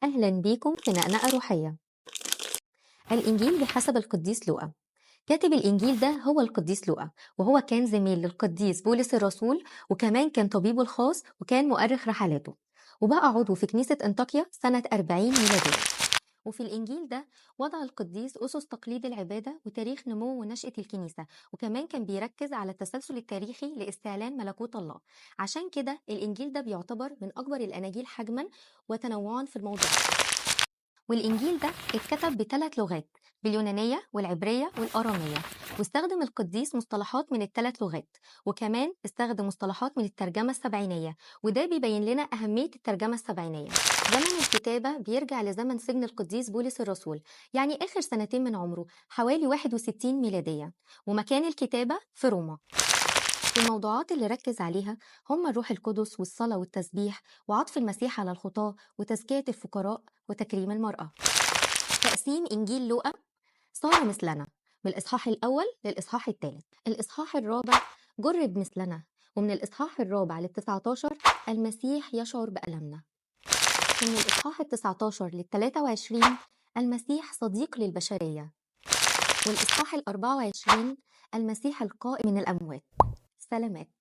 أهلا بيكم في نقنقة روحية. الإنجيل بحسب القديس لوقا. كاتب الإنجيل ده هو القديس لوقا، وهو كان زميل للقديس بولس الرسول، وكمان كان طبيبه الخاص وكان مؤرخ رحلاته، وبقى عضو في كنيسة أنطاكيا سنة 40 ميلادية. وفي الإنجيل ده وضع القديس أسس تقليد العبادة وتاريخ نمو ونشأة الكنيسة، وكمان كان بيركز على التسلسل التاريخي لاستعلان ملكوت الله. عشان كده الإنجيل ده بيعتبر من أكبر الأناجيل حجما وتنوعا في الموضوع. والإنجيل ده اتكتب ب3 لغات، باليونانية والعبرية والأرامية، واستخدم القديس مصطلحات من ال3 لغات، وكمان استخدم مصطلحات من الترجمة السبعينية، وده بيبين لنا أهمية الترجمة السبعينية. زمن الكتابة بيرجع لزمن سجن القديس بولس الرسول، يعني آخر سنتين من عمره، حوالي 61 ميلادية، ومكان الكتابة في روما. الموضوعات اللي ركز عليها هم الروح القدس والصلاة والتسبيح وعطف المسيح على الخطاة وتزكية الفقراء وتكريم المرأة. تقسيم إنجيل لوقا: صار مثلنا، من الإصحاح الأول للإصحاح الثالث. الإصحاح الرابع جرب مثلنا، ومن الإصحاح الرابع لل19 المسيح يشعر بألمنا. ومن الإصحاح ال19 لل23 المسيح صديق للبشرية. والإصحاح ال24 المسيح القائم من الأموات. سلامات.